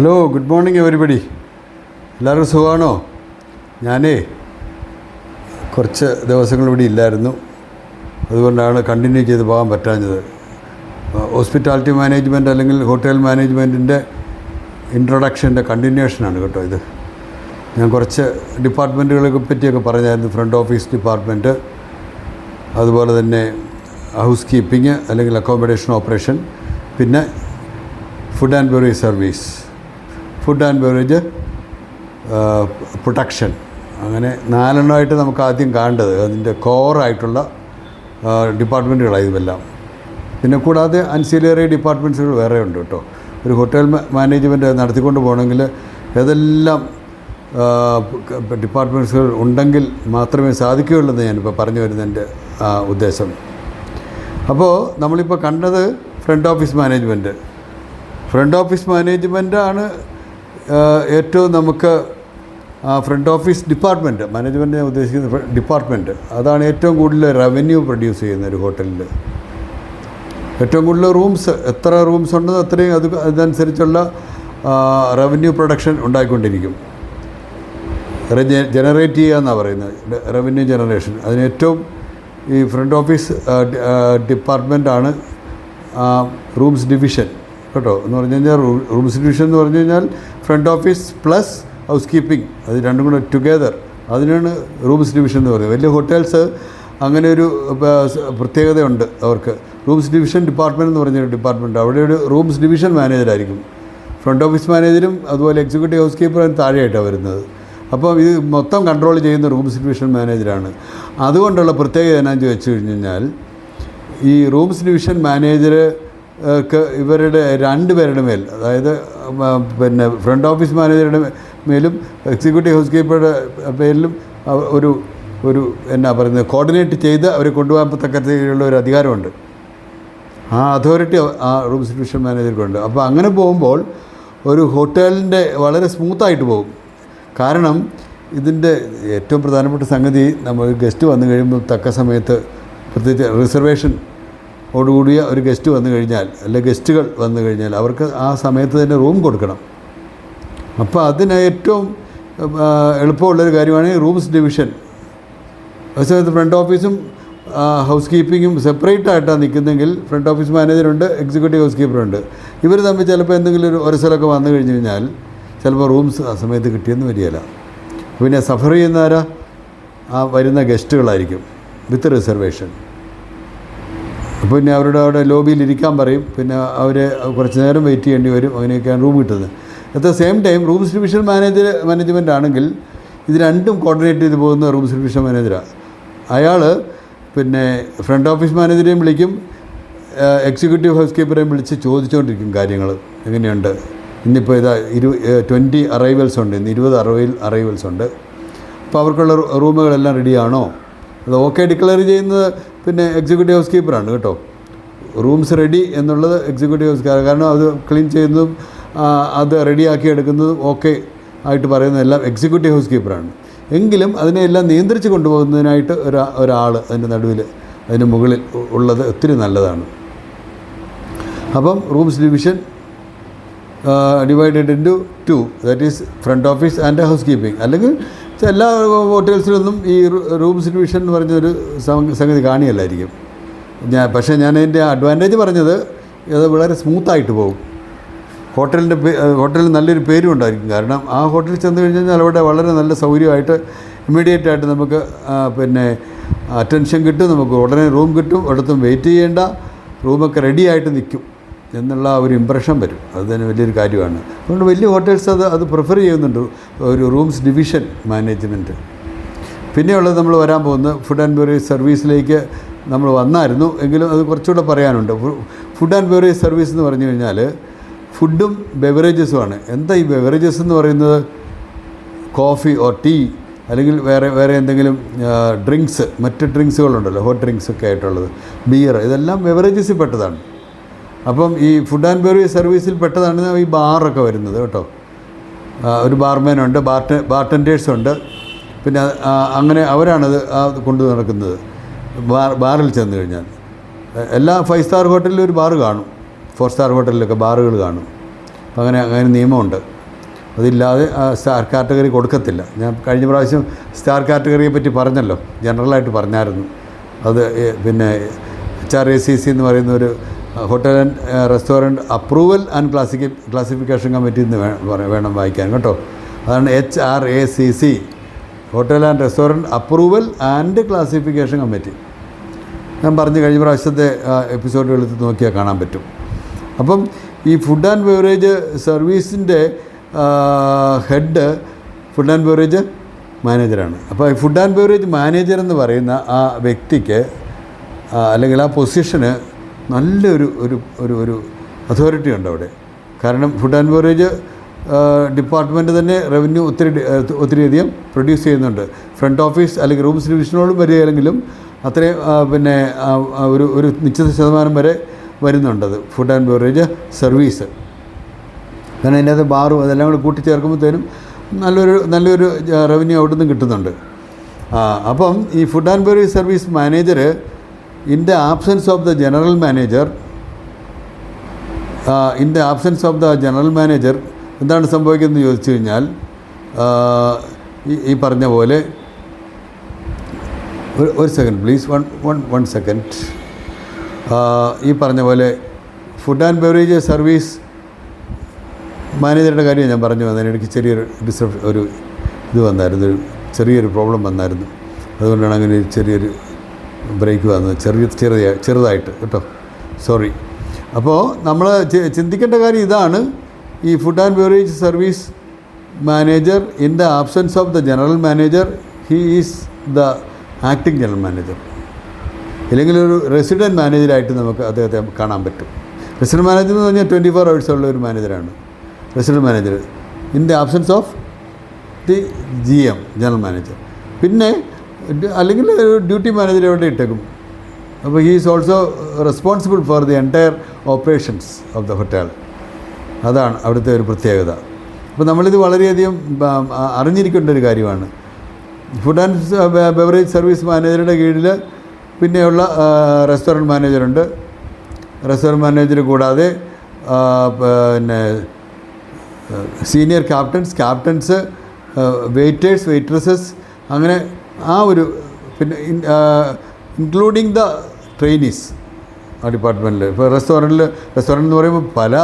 Hello, good morning everybody. എല്ലാവർക്കും സുഖമാണോ? ഞാനേ കുറച്ച് ദിവസങ്ങൾ ഇവിടെ ഇല്ലായിരുന്നു, അതുകൊണ്ടാണ് കണ്ടിന്യൂ ചെയ്ത് പോകാൻ പറ്റാഞ്ഞത്. ഹോസ്പിറ്റാലിറ്റി മാനേജ്മെൻറ്റ് അല്ലെങ്കിൽ ഹോട്ടൽ മാനേജ്മെൻറ്റിൻ്റെ ഇൻട്രൊഡക്ഷൻ്റെ കണ്ടിന്യൂഷനാണ് കേട്ടോ ഇത്. ഞാൻ കുറച്ച് ഡിപ്പാർട്ട്മെൻറ്റുകളെ പറ്റിയൊക്കെ പറഞ്ഞായിരുന്നു. ഫ്രണ്ട് ഓഫീസ് ഡിപ്പാർട്ട്മെൻറ്റ്, അതുപോലെ തന്നെ ഹൗസ് കീപ്പിംഗ് അല്ലെങ്കിൽ അക്കോമഡേഷൻ ഓപ്പറേഷൻ, പിന്നെ food and beverage service, food and beverage production. അങ്ങനെ 4 എണ്ണമായിട്ട് നമുക്ക് ആദ്യം കാണേണ്ടത് അതിൻ്റെ കോറായിട്ടുള്ള ഡിപ്പാർട്ട്മെൻറ്റുകളാണ് ഇതെല്ലാം. പിന്നെ കൂടാതെ അൻസിലറി ഡിപ്പാർട്ട്മെൻറ്റ്സുകൾ വേറെ ഉണ്ട് കേട്ടോ. ഒരു ഹോട്ടൽ മാനേജ്മെൻറ്റ് നടത്തിക്കൊണ്ട് പോകണമെങ്കിൽ ഏതെല്ലാം ഡിപ്പാർട്ട്മെൻറ്റ്സുകൾ ഉണ്ടെങ്കിൽ മാത്രമേ സാധിക്കുകയുള്ളൂ എന്ന് ഞാനിപ്പോൾ പറഞ്ഞു വരുന്നതിൻ്റെ ഉദ്ദേശം. അപ്പോൾ നമ്മളിപ്പോൾ കണ്ടത് front office management. Front office മാനേജ്മെൻറ്റാണ് ഏറ്റവും നമുക്ക് ഫ്രണ്ട് ഓഫീസ് ഡിപ്പാർട്ട്മെൻറ്റ്, മാനേജ്മെൻറ്റ് ഞാൻ ഉദ്ദേശിക്കുന്ന ഡിപ്പാർട്ട്മെൻറ്റ്, അതാണ് ഏറ്റവും കൂടുതൽ റവന്യൂ പ്രൊഡ്യൂസ് ചെയ്യുന്ന ഒരു ഹോട്ടലിൽ. ഏറ്റവും കൂടുതൽ റൂംസ്, എത്ര റൂംസ് ഉണ്ടോ അത്രയും അതനുസരിച്ചുള്ള റവന്യൂ പ്രൊഡക്ഷൻ ഉണ്ടായിക്കൊണ്ടിരിക്കും. ജനറേറ്റ് ചെയ്യുക എന്നാണ് പറയുന്നത്, റവന്യൂ ജനറേഷൻ. അതിനേറ്റവും ഈ ഫ്രണ്ട് ഓഫീസ് ഡിപ്പാർട്ട്മെൻറ്റാണ് റൂംസ് ഡിവിഷൻ കേട്ടോ. എന്ന് പറഞ്ഞു കഴിഞ്ഞാൽ റൂംസ് ഡിവിഷൻ എന്ന് പറഞ്ഞു കഴിഞ്ഞാൽ front office plus housekeeping, അത് രണ്ടും കൂടെ ടുഗെദർ, അതിനാണ് റൂംസ് ഡിവിഷൻ എന്ന് പറയുന്നത്. വലിയ ഹോട്ടൽസ് അങ്ങനെ ഒരു പ്രത്യേകതയുണ്ട് അവർക്ക്. റൂംസ് ഡിവിഷൻ ഡിപ്പാർട്ട്മെൻറ്റ് എന്ന് പറഞ്ഞൊരു ഡിപ്പാർട്ട്മെൻറ്റ്, അവിടെ ഒരു റൂംസ് ഡിവിഷൻ മാനേജറായിരിക്കും. ഫ്രണ്ട് ഓഫീസ് മാനേജരും അതുപോലെ എക്സിക്യൂട്ടീവ് ഹൗസ് കീപ്പറും താഴെയായിട്ടാണ് വരുന്നത്. അപ്പോൾ ഇത് മൊത്തം കൺട്രോൾ ചെയ്യുന്ന റൂംസ് ഡിവിഷൻ മാനേജറാണ്. അതുകൊണ്ടുള്ള പ്രത്യേകത എന്നാന്ന് ചോദിച്ചു കഴിഞ്ഞാൽ, ഈ റൂംസ് ഡിവിഷൻ മാനേജർക്ക് ഇവരുടെ 2 പേരുടെ മേൽ, അതായത് പിന്നെ ഫ്രണ്ട് ഓഫീസ് മാനേജറുടെ മേലും എക്സിക്യൂട്ടീവ് ഹൗസ് കീപ്പറുടെ പേരിലും ഒരു എന്നാ പറയുന്നത് കോർഡിനേറ്റ് ചെയ്ത് അവരെ കൊണ്ടുപോകാൻ തക്കത്തിലുള്ള ഒരു അധികാരമുണ്ട്. ആ അതോറിറ്റി ആ റൂംസ് ഡിവിഷൻ മാനേജർക്കുണ്ട്. അപ്പോൾ അങ്ങനെ പോകുമ്പോൾ ഒരു ഹോട്ടലിൻ്റെ വളരെ സ്മൂത്തായിട്ട് പോകും. കാരണം ഇതിൻ്റെ ഏറ്റവും പ്രധാനപ്പെട്ട സംഗതി, നമ്മൾ ഗസ്റ്റ് വന്നു കഴിയുമ്പോൾ തക്ക സമയത്ത്, പ്രത്യേകിച്ച് റിസർവേഷനോടുകൂടിയ ഒരു ഗസ്റ്റ് വന്നു കഴിഞ്ഞാൽ, അല്ലെങ്കിൽ ഗസ്റ്റുകൾ വന്നു കഴിഞ്ഞാൽ അവർക്ക് ആ സമയത്ത് തന്നെ റൂം കൊടുക്കണം. അപ്പോൾ അതിന് ഏറ്റവും എളുപ്പമുള്ളൊരു കാര്യമാണ് ഈ റൂംസ് ഡിവിഷൻ. അതേസമയത്ത് ഫ്രണ്ട് ഓഫീസും ഹൗസ് കീപ്പിങ്ങും സെപ്പറേറ്റ് ആയിട്ടാണ് നിൽക്കുന്നെങ്കിൽ ഫ്രണ്ട് ഓഫീസ് മാനേജറുണ്ട്, എക്സിക്യൂട്ടീവ് ഹൗസ് കീപ്പറുണ്ട്. ഇവർ തമ്മിൽ ചിലപ്പോൾ എന്തെങ്കിലും ഒരു സ്ഥലമൊക്കെ വന്നു കഴിഞ്ഞ് കഴിഞ്ഞാൽ ചിലപ്പോൾ റൂംസ് ആ സമയത്ത് കിട്ടിയെന്ന് വരികയില്ല. പിന്നെ സഫർ ചെയ്യുന്നവരാ ആ വരുന്ന ഗസ്റ്റുകളായിരിക്കും വിത്ത് റിസർവേഷൻ. അപ്പോൾ പിന്നെ അവരുടെ അവിടെ ലോബിയിൽ ഇരിക്കാൻ പറയും, പിന്നെ അവരെ കുറച്ച് നേരം വെയിറ്റ് ചെയ്യേണ്ടി വരും. അങ്ങനെയൊക്കെയാണ് റൂം കിട്ടുന്നത്. At the same time rooms division management ആണെങ്കിൽ ഇത് രണ്ടും കോർഡിനേറ്റ് ചെയ്ത് പോകുന്ന റൂംസ് ഡിവിഷൻ മാനേജറാണ്. അയാൾ പിന്നെ ഫ്രണ്ട് ഓഫീസ് മാനേജറെയും വിളിക്കും, എക്സിക്യൂട്ടീവ് ഹൗസ് കീപ്പറെയും വിളിച്ച് ചോദിച്ചുകൊണ്ടിരിക്കും കാര്യങ്ങൾ എങ്ങനെയുണ്ട്. ഇന്നിപ്പോൾ ഇതാ 20 അറൈവൽസ് ഉണ്ട്, ഇന്ന് 20 അറൈവൽസ് ഉണ്ട്. അപ്പോൾ അവർക്കുള്ള റൂമുകളെല്ലാം റെഡിയാണോ, അത് ഓക്കെ ഡിക്ലെയർ ചെയ്യുന്നത് പിന്നെ എക്സിക്യൂട്ടീവ് ഹൗസ് കീപ്പറാണ് കേട്ടോ. റൂംസ് റെഡി എന്നുള്ളത് എക്സിക്യൂട്ടീവ് ഹൗസ് കീപ്പർ, കാരണം അത് ക്ലീൻ ചെയ്യുന്നതും അത് റെഡിയാക്കി എടുക്കുന്നതും ഓക്കെ ആയിട്ട് പറയുന്നതെല്ലാം എക്സിക്യൂട്ടീവ് ഹൗസ് കീപ്പറാണ്. എങ്കിലും അതിനെല്ലാം നിയന്ത്രിച്ച് കൊണ്ടുപോകുന്നതിനായിട്ട് ഒരാൾ അതിൻ്റെ നടുവിൽ, അതിന് മുകളിൽ ഉള്ളത് ഒത്തിരി നല്ലതാണ്. അപ്പം rooms division divided into 2, that is front office and housekeeping. അല്ലെങ്കിൽ എല്ലാ ഹോട്ടൽസിലൊന്നും ഈ റൂംസ് ഡിവിഷൻ എന്ന് പറഞ്ഞൊരു സംഗതി കാണിയല്ലായിരിക്കും. പക്ഷേ ഞാൻ അതിൻ്റെ അഡ്വാൻറ്റേജ് പറഞ്ഞത് അത് വളരെ സ്മൂത്തായിട്ട് പോകും. ഹോട്ടലിന് നല്ലൊരു പേരും ഉണ്ടായിരിക്കും. കാരണം ആ ഹോട്ടലിൽ ചെന്ന് കഴിഞ്ഞാൽ അവിടെ വളരെ നല്ല സൗകര്യമായിട്ട് ഇമ്മീഡിയറ്റായിട്ട് നമുക്ക് പിന്നെ അറ്റൻഷൻ കിട്ടും, നമുക്ക് ഉടനെ റൂം കിട്ടും, ഒരിടത്തും വെയിറ്റ് ചെയ്യേണ്ട, റൂമൊക്കെ റെഡിയായിട്ട് നിൽക്കും എന്നുള്ള ഒരു ഇമ്പ്രഷൻ വരും. അത് തന്നെ വലിയൊരു കാര്യമാണ്. അതുകൊണ്ട് വലിയ ഹോട്ടൽസ് അത് പ്രിഫർ ചെയ്യുന്നുണ്ട്, ഒരു റൂംസ് ഡിവിഷൻ മാനേജ്മെൻറ്റ്. പിന്നെയുള്ളത് നമ്മൾ വരാൻ പോകുന്ന ഫുഡ് ആൻഡ് ബെവറേജ് സർവീസിലേക്ക് നമ്മൾ വന്നായിരുന്നു, എങ്കിലും അത് കുറച്ചുകൂടെ പറയാനുണ്ട്. ഫുഡ് ആൻഡ് ബെവറേജ് സർവീസ് എന്ന് പറഞ്ഞു കഴിഞ്ഞാൽ ഫുഡും ബെവറേജസുമാണ്. എന്താ ഈ ബെവറേജസ് എന്ന് പറയുന്നത്? കോഫി ഓർ ടീ, അല്ലെങ്കിൽ വേറെ എന്തെങ്കിലും ഡ്രിങ്ക്സ്, മറ്റ് ഡ്രിങ്ക്സുകളുണ്ടല്ലോ, ഹോട്ട് ഡ്രിങ്ക്സൊക്കെ ആയിട്ടുള്ളത്, ബിയർ, ഇതെല്ലാം ബെവറേജസിൽ പെട്ടതാണ്. അപ്പം ഈ ഫുഡ് ആൻഡ് ബെവറേജ് സർവീസിൽ പെട്ടതാണ് ഈ ബാറൊക്കെ വരുന്നത് കേട്ടോ. ഒരു ബാർമാനുണ്ട്, ബാർട്ടൻഡേഴ്സുണ്ട്, പിന്നെ അങ്ങനെ അവരാണത് കൊണ്ടു നടക്കുന്നത്. ബാറിൽ ചെന്ന് കഴിഞ്ഞാൽ എല്ലാ 5 സ്റ്റാർ ഹോട്ടലിലും ഒരു ബാർ കാണും, 4 സ്റ്റാർ ഹോട്ടലിലൊക്കെ ബാറുകൾ കാണും. അപ്പോൾ അങ്ങനെ നിയമമുണ്ട്. അതില്ലാതെ സ്റ്റാർ കാറ്റഗറി കൊടുക്കത്തില്ല. ഞാൻ കഴിഞ്ഞ പ്രാവശ്യം സ്റ്റാർ കാറ്റഗറിയെ പറ്റി പറഞ്ഞല്ലോ, ജനറലായിട്ട് പറഞ്ഞായിരുന്നു. അത് പിന്നെ HRACC എന്ന് പറയുന്ന ഒരു hotel and restaurant approval and classification committee എന്ന് വേണം വായിക്കാൻ കേട്ടോ. അതാണ് HRACC, hotel and restaurant approval and classification committee. ഞാൻ പറഞ്ഞ് കഴിഞ്ഞ പ്രാവശ്യത്തെ എപ്പിസോഡുകൾ എടുത്ത് നോക്കിയാൽ കാണാൻ പറ്റും. അപ്പം ഈ ഫുഡ് ആൻഡ് ബെവറേജ് സർവീസിൻ്റെ ഹെഡ് ഫുഡ് ആൻഡ് ബെവറേജ് മാനേജറാണ്. അപ്പോൾ ഈ ഫുഡ് ആൻഡ് ബെവറേജ് മാനേജർ എന്ന് പറയുന്ന ആ വ്യക്തിക്ക് അല്ലെങ്കിൽ ആ പൊസിഷന് നല്ലൊരു ഒരു ഒരു ഒരു അതോറിറ്റി ഉണ്ട് അവിടെ. കാരണം ഫുഡ് ആൻഡ് ബെവറേജ് ഡിപ്പാർട്ട്മെൻറ്റ് തന്നെ റവന്യൂ ഒത്തിരിയധികം പ്രൊഡ്യൂസ് ചെയ്യുന്നുണ്ട്. ഫ്രണ്ട് ഓഫീസ് അല്ലെങ്കിൽ റൂംസ് ഡിവിഷനോടും വരികയാണെങ്കിലും അത്രയും പിന്നെ ഒരു നിശ്ചിത ശതമാനം വരെ വരുന്നുണ്ടത് ഫുഡ് ആൻഡ് ബെവറേജ് സർവീസ്. കാരണം അതിനകത്ത് ബാറും അതെല്ലാം കൂടി കൂട്ടിച്ചേർക്കുമ്പോഴത്തേനും നല്ലൊരു റവന്യൂ അവിടെ നിന്നും കിട്ടുന്നുണ്ട്. അപ്പം ഈ food and beverage service manager in the absence of the general manager എന്താണ് സംഭവിക്കുന്നത് ചോദിച്ചു കഴിഞ്ഞാൽ, ഈ പറഞ്ഞ പോലെ ഒരു സെക്കൻഡ് പ്ലീസ്, വൺ സെക്കൻഡ്. ഈ പറഞ്ഞ പോലെ ഫുഡ് ആൻഡ് ബെവറേജ് സർവീസ് മാനേജറുടെ കാര്യം ഞാൻ പറഞ്ഞു വന്നതിന് എനിക്ക് ചെറിയൊരു ഇത് വന്നായിരുന്നു, ചെറിയൊരു പ്രോബ്ലം വന്നായിരുന്നു. അതുകൊണ്ടാണ് അങ്ങനെ ചെറിയൊരു ബ്രേക്ക് വന്നത്, ചെറുതായിട്ട് കേട്ടോ, സോറി. അപ്പോൾ നമ്മൾ ചിന്തിക്കേണ്ട കാര്യം ഇതാണ്, ഈ food and beverage service manager in the absence of the general manager he is the acting general manager. ഇല്ലെങ്കിൽ ഒരു റെസിഡൻറ്റ് മാനേജറായിട്ട് നമുക്ക് അദ്ദേഹത്തെ കാണാൻ പറ്റും. റെസിഡൻറ്റ് മാനേജർ എന്ന് പറഞ്ഞാൽ 24 hours ഉള്ള ഒരു മാനേജറാണ് resident manager in the absence of the GM general manager. പിന്നെ അല്ലെങ്കിൽ ഡ്യൂട്ടി മാനേജർ എവിടെ ഇട്ടേക്കും. അപ്പോൾ he is also responsible for the entire operations of the hotel. അതാണ് അവിടുത്തെ ഒരു പ്രത്യേകത. അപ്പോൾ നമ്മളിത് വളരെയധികം അറിഞ്ഞിരിക്കേണ്ട ഒരു കാര്യമാണ്. ഫുഡ് ആൻഡ് ബെവറേജ് സർവീസ് മാനേജറുടെ കീഴിൽ പിന്നെയുള്ള റെസ്റ്റോറൻറ്റ് മാനേജറുണ്ട്. റെസ്റ്റോറൻറ്റ് മാനേജർ കൂടാതെ പിന്നെ സീനിയർ ക്യാപ്റ്റൻസ്, വെയിറ്റേഴ്സ്, വെയിട്രസസ്, അങ്ങനെ ആ ഒരു പിന്നെ ഇൻക്ലൂഡിങ് ദ ട്രെയിനീസ് ആ ഡിപ്പാർട്ട്മെൻറ്റിൽ. ഇപ്പോൾ റെസ്റ്റോറൻറ്റ് എന്ന് പറയുമ്പോൾ പല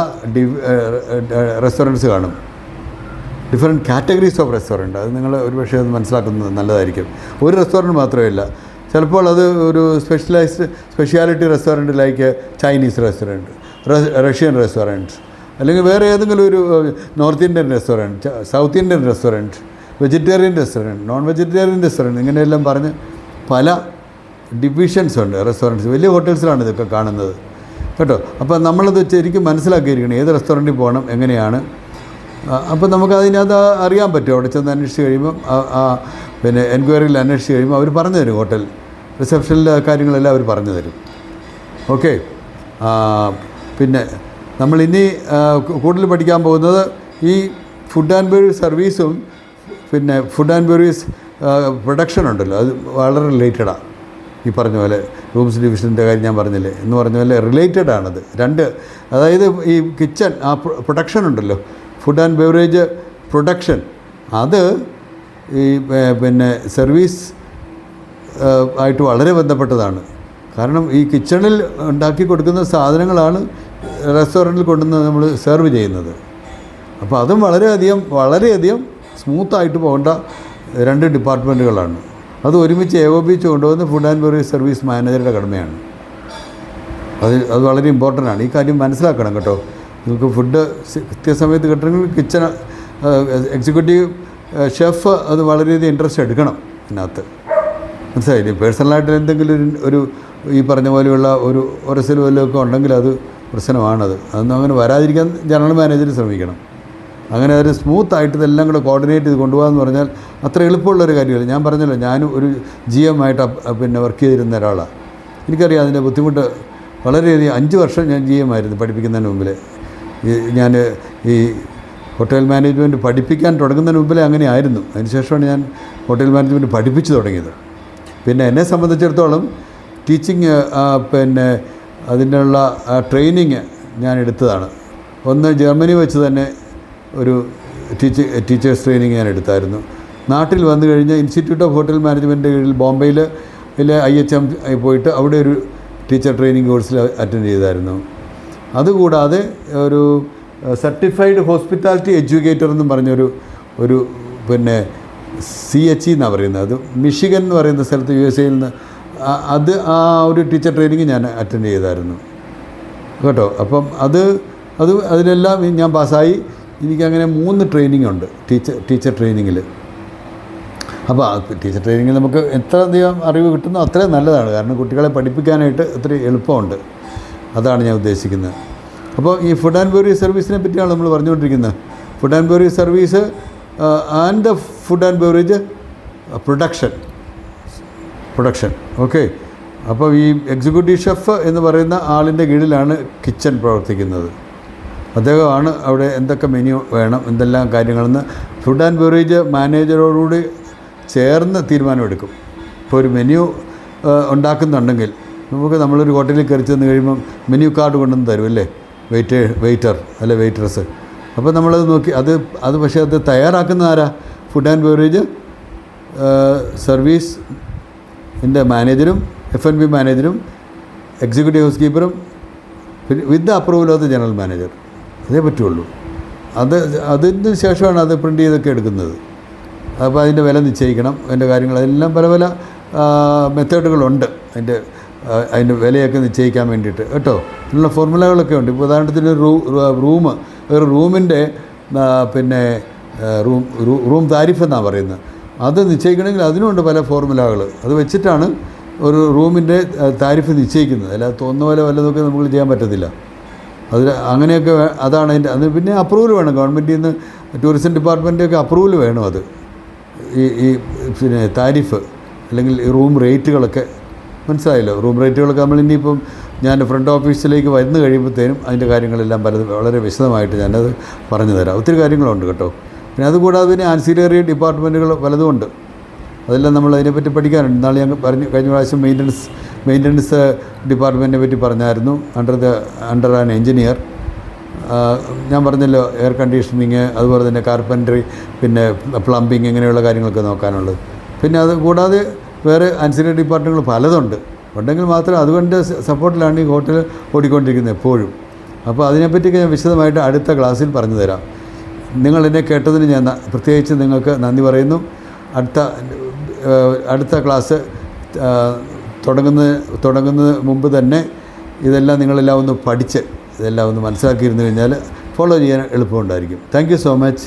റെസ്റ്റോറൻറ്റ്സ് കാണും, ഡിഫറെൻറ്റ് കാറ്റഗറീസ് ഓഫ് റെസ്റ്റോറൻറ്റ്. അത് നിങ്ങൾ ഒരു പക്ഷേ അത് മനസ്സിലാക്കുന്നത് നല്ലതായിരിക്കും. ഒരു റെസ്റ്റോറൻറ്റ് മാത്രമല്ല, ചിലപ്പോൾ അത് ഒരു speciality restaurant like Chinese restaurant, Russian restaurant, അല്ലെങ്കിൽ വേറെ ഏതെങ്കിലും ഒരു north Indian restaurant, south Indian restaurant, vegetarian restaurant, non vegetarian restaurant, ഇങ്ങനെയെല്ലാം പറഞ്ഞ് പല ഡിവിഷൻസ് ഉണ്ട് റെസ്റ്റോറൻറ്റ്സ്. വലിയ ഹോട്ടൽസിലാണ് ഇതൊക്കെ കാണുന്നത് കേട്ടോ. അപ്പോൾ നമ്മളത് ശരിക്കും മനസ്സിലാക്കിയിരിക്കണം ഏത് റെസ്റ്റോറൻറ്റിൽ പോകണം, എങ്ങനെയാണ്. അപ്പോൾ നമുക്കതിനകത്ത് അറിയാൻ പറ്റും. അവിടെ ചെന്ന് അന്വേഷിച്ച് കഴിയുമ്പം പിന്നെ എൻക്വയറിയിൽ അന്വേഷിച്ച് കഴിയുമ്പോൾ അവർ പറഞ്ഞു തരും. ഹോട്ടൽ റിസപ്ഷനിലെ കാര്യങ്ങളെല്ലാം അവർ പറഞ്ഞു തരും. ഓക്കെ. പിന്നെ നമ്മളിനി കൂടുതൽ പഠിക്കാൻ പോകുന്നത് ഈ ഫുഡ് ആൻഡ് ബെവറേജ് സർവീസും പിന്നെ ഫുഡ് ആൻഡ് ബെവറേജ് പ്രൊഡക്ഷൻ ഉണ്ടല്ലോ, അത് വളരെ റിലേറ്റഡാണ്. ഈ പറഞ്ഞ പോലെ റൂംസ് ഡിവിഷൻ്റെ കാര്യം ഞാൻ പറഞ്ഞില്ലേ എന്ന് പറഞ്ഞ പോലെ റിലേറ്റഡ് ആണത് രണ്ട്. അതായത് ഈ കിച്ചൺ ആ പ്രൊഡക്ഷൻ ഉണ്ടല്ലോ, ഫുഡ് ആൻഡ് ബെവറേജ് പ്രൊഡക്ഷൻ, അത് ഈ പിന്നെ സർവീസ് ആയിട്ട് വളരെ ബന്ധപ്പെട്ടതാണ്. കാരണം ഈ കിച്ചണിൽ ഉണ്ടാക്കി കൊടുക്കുന്ന സാധനങ്ങളാണ് റെസ്റ്റോറൻറ്റിൽ കൊണ്ടുവന്ന് നമ്മൾ സെർവ് ചെയ്യുന്നത്. അപ്പോൾ അതും വളരെയധികം സ്മൂത്തായിട്ട് പോകേണ്ട രണ്ട് ഡിപ്പാർട്ട്മെൻറ്റുകളാണ്. അത് ഒരുമിച്ച് ഏകോപിച്ച് കൊണ്ടുവന്ന് ഫുഡ് ആൻഡ് ബെവറേജ് സർവീസ് മാനേജറുടെ കടമയാണ്. അത് വളരെ ഇമ്പോർട്ടൻ്റ് ആണ്. ഈ കാര്യം മനസ്സിലാക്കണം കേട്ടോ. നിങ്ങൾക്ക് ഫുഡ് കൃത്യസമയത്ത് കിട്ടണമെങ്കിൽ കിച്ചൺ എക്സിക്യൂട്ടീവ് ഷെഫ് അത് വളരെയധികം ഇൻട്രസ്റ്റ് എടുക്കണം ഇതിനകത്ത്. മനസ്സിലായില്ലേ? പേഴ്സണലായിട്ട് എന്തെങ്കിലും ഒരു ഈ പറഞ്ഞ പോലെയുള്ള ഒരു ഒരസൽ വല്ലതൊക്കെ ഉണ്ടെങ്കിൽ അത് പ്രശ്നമാണത്. അതൊന്നും അങ്ങനെ വരാതിരിക്കാൻ ജനറൽ മാനേജർ ശ്രമിക്കണം. അങ്ങനെ ഒരു സ്മൂത്തായിട്ട് ഇതെല്ലാം കൂടെ കോർഡിനേറ്റ് ചെയ്ത് കൊണ്ടുപോകാമെന്ന് പറഞ്ഞാൽ അത്ര എളുപ്പമുള്ളൊരു കാര്യമല്ല. ഞാൻ പറഞ്ഞല്ലോ, ഞാനും ഒരു GM ആയിട്ട് പിന്നെ വർക്ക് ചെയ്തിരുന്ന ഒരാളാണ്. എനിക്കറിയാം അതിൻ്റെ ബുദ്ധിമുട്ട് വളരെയധികം. 5 വർഷം ഞാൻ GM ആയിരുന്നു പഠിപ്പിക്കുന്നതിന് മുമ്പിൽ. ഞാൻ ഈ ഹോട്ടൽ മാനേജ്മെൻറ്റ് പഠിപ്പിക്കാൻ തുടങ്ങുന്നതിന് മുമ്പിലേ അങ്ങനെ ആയിരുന്നു. അതിനുശേഷമാണ് ഞാൻ ഹോട്ടൽ മാനേജ്മെൻറ്റ് പഠിപ്പിച്ച് തുടങ്ങിയത്. പിന്നെ എന്നെ സംബന്ധിച്ചിടത്തോളം ടീച്ചിങ് പിന്നെ അതിനുള്ള ട്രെയിനിങ് ഞാൻ എടുത്തതാണ്. ഒന്ന് ജർമ്മനി വെച്ച് തന്നെ ഒരു ടീച്ചേഴ്സ് ട്രെയിനിങ് ഞാൻ എടുത്തായിരുന്നു. നാട്ടിൽ വന്നു കഴിഞ്ഞ് ഇൻസ്റ്റിറ്റ്യൂട്ട് ഓഫ് ഹോട്ടൽ മാനേജ്മെൻറ്റിൻ്റെ കീഴിൽ ബോംബെയിൽ IHM പോയിട്ട് അവിടെ ഒരു ടീച്ചർ ട്രെയിനിങ് കോഴ്സിൽ അറ്റൻഡ് ചെയ്തായിരുന്നു. അതുകൂടാതെ ഒരു സർട്ടിഫൈഡ് ഹോസ്പിറ്റാലിറ്റി എഡ്യൂക്കേറ്റർ എന്നും പറഞ്ഞൊരു പിന്നെ CHE എന്നാണ് പറയുന്നത്. അത് മിഷിഗൻ എന്ന് പറയുന്ന സ്ഥലത്ത് USA-യിൽ നിന്ന് ആ ഒരു ടീച്ചർ ട്രെയിനിങ് ഞാൻ അറ്റൻഡ് ചെയ്തായിരുന്നു കേട്ടോ. അപ്പം അതിലെല്ലാം ഞാൻ പാസ്സായി. എനിക്കങ്ങനെ 3 ട്രെയിനിങ് ഉണ്ട് ടീച്ചർ ട്രെയിനിങ്ങിൽ. അപ്പോൾ ടീച്ചർ ട്രെയിനിങ്ങിൽ നമുക്ക് എത്ര അധികം അറിവ് കിട്ടുന്നോ അത്രയും നല്ലതാണ്. കാരണം കുട്ടികളെ പഠിപ്പിക്കാനായിട്ട് ഒത്തിരി എളുപ്പമുണ്ട്. അതാണ് ഞാൻ ഉദ്ദേശിക്കുന്നത്. അപ്പോൾ ഈ ഫുഡ് ആൻഡ് ബെവറേജ് സർവീസിനെ പറ്റിയാണ് നമ്മൾ പറഞ്ഞുകൊണ്ടിരിക്കുന്നത്. Food and beverage service and the food and beverage production okay. അപ്പോൾ ഈ എക്സിക്യൂട്ടീവ് ഷെഫ് എന്ന് പറയുന്ന ആളിൻ്റെ കീഴിലാണ് കിച്ചൺ പ്രവർത്തിക്കുന്നത്. അദ്ദേഹമാണ് അവിടെ എന്തൊക്കെ മെനു വേണം, എന്തെല്ലാം കാര്യങ്ങളെന്ന് ഫുഡ് ആൻഡ് ബെവറേജ് മാനേജറോടുകൂടി ചേർന്ന് തീരുമാനമെടുക്കും. ഇപ്പോൾ ഒരു മെനു ഉണ്ടാക്കുന്നുണ്ടെങ്കിൽ നമ്മളൊരു ഹോട്ടലിൽ കയറി ചെന്ന് കഴിയുമ്പം മെനു കാർഡ് കൊണ്ടുവന്ന് തരും അല്ലേ വെയിറ്റർ അല്ലെ വെയിറ്ററസ്. അപ്പോൾ നമ്മളത് നോക്കി അത് പക്ഷേ അത് തയ്യാറാക്കുന്ന ആരാ? ഫുഡ് ആൻഡ് ബെവറേജ് സർവീസിൻ്റെ മാനേജരും F&B മാനേജരും എക്സിക്യൂട്ടീവ് ഹൗസ് കീപ്പറും പിന്നെ with approval of the general manager. അതേ പറ്റുള്ളൂ. അതിന് ശേഷമാണ് അത് പ്രിൻ്റ് ചെയ്തൊക്കെ എടുക്കുന്നത്. അപ്പോൾ അതിൻ്റെ വില നിശ്ചയിക്കണം, അതിൻ്റെ കാര്യങ്ങൾ അതെല്ലാം പല മെത്തേഡുകളുണ്ട് അതിൻ്റെ വിലയൊക്കെ നിശ്ചയിക്കാൻ വേണ്ടിയിട്ട് കേട്ടോ. ഇതിനുള്ള ഫോർമുലകളൊക്കെ ഉണ്ട്. ഇപ്പോൾ ഉദാഹരണത്തിന് ഒരു റൂമിൻ്റെ പിന്നെ റൂം താരിഫ് എന്നാണ് പറയുന്നത്. അത് നിശ്ചയിക്കണമെങ്കിൽ അതിനുണ്ട് പല ഫോർമുലകൾ. അത് വെച്ചിട്ടാണ് ഒരു റൂമിൻ്റെ താരിഫ് നിശ്ചയിക്കുന്നത്. അല്ലാതെ തോന്നുന്ന പോലെ വല്ലതൊക്കെ നമുക്ക് ചെയ്യാൻ പറ്റത്തില്ല. അങ്ങനെയൊക്കെ അതാണ് അതിൻ്റെ. പിന്നെ അപ്രൂവൽ വേണം ഗവൺമെൻറ്റിൽ നിന്ന്, ടൂറിസം ഡിപ്പാർട്ട്മെൻറ്റൊക്കെ അപ്രൂവൽ വേണം. അത് ഈ പിന്നെ താരിഫ് അല്ലെങ്കിൽ റൂം റേറ്റുകളൊക്കെ മനസ്സിലായല്ലോ. റൂം റേറ്റുകളൊക്കെ നമ്മൾ ഇനിയിപ്പം ഞാൻ ഫ്രണ്ട് ഓഫീസിലേക്ക് വന്നു കഴിയുമ്പോഴത്തേനും അതിൻ്റെ കാര്യങ്ങളെല്ലാം വളരെ വിശദമായിട്ട് ഞാനത് പറഞ്ഞു തരാം. ഒത്തിരി കാര്യങ്ങളുണ്ട് കേട്ടോ. പിന്നെ അതുകൂടാതെ പിന്നെ ആൻസിലറി ഡിപ്പാർട്ട്മെൻറ്റുകൾ പലതുമുണ്ട്. അതെല്ലാം നമ്മൾ അതിനെപ്പറ്റി പഠിക്കാനുണ്ട്. നാളെ ഞാൻ കഴിഞ്ഞ പ്രാവശ്യം മെയിൻ്റനൻസ് ഡിപ്പാർട്ട്മെൻറ്റിനെ പറ്റി പറഞ്ഞായിരുന്നു. Under an engineer. ഞാൻ പറഞ്ഞല്ലോ എയർ കണ്ടീഷനിങ്, അതുപോലെ തന്നെ കാർപ്പൻട്രി, പിന്നെ പ്ലംബിങ്, ഇങ്ങനെയുള്ള കാര്യങ്ങളൊക്കെ നോക്കാനുള്ളത്. പിന്നെ അത് കൂടാതെ വേറെ ആൻസിലറി ഡിപ്പാർട്ട്മെൻറ്റുകൾ പലതുണ്ട്. ഉണ്ടെങ്കിൽ മാത്രം അതുകൊണ്ട് സപ്പോർട്ടിലാണ് ഈ ഹോട്ടൽ ഓടിക്കൊണ്ടിരിക്കുന്നത് എപ്പോഴും. അപ്പോൾ അതിനെപ്പറ്റിയൊക്കെ ഞാൻ വിശദമായിട്ട് അടുത്ത ക്ലാസ്സിൽ പറഞ്ഞു തരാം. നിങ്ങളെന്നെ കേട്ടതിന് ഞാൻ പ്രത്യേകിച്ച് നിങ്ങൾക്ക് നന്ദി പറയുന്നു. അടുത്ത ക്ലാസ് തുടങ്ങുന്നതിന് മുമ്പ് തന്നെ ഇതെല്ലാം നിങ്ങളെല്ലാം ഒന്ന് പഠിച്ച് ഇതെല്ലാം ഒന്ന് മനസ്സിലാക്കിയിരുന്നു കഴിഞ്ഞാൽ ഫോളോ ചെയ്യാൻ എളുപ്പമുണ്ടായിരിക്കും. Thank you so much.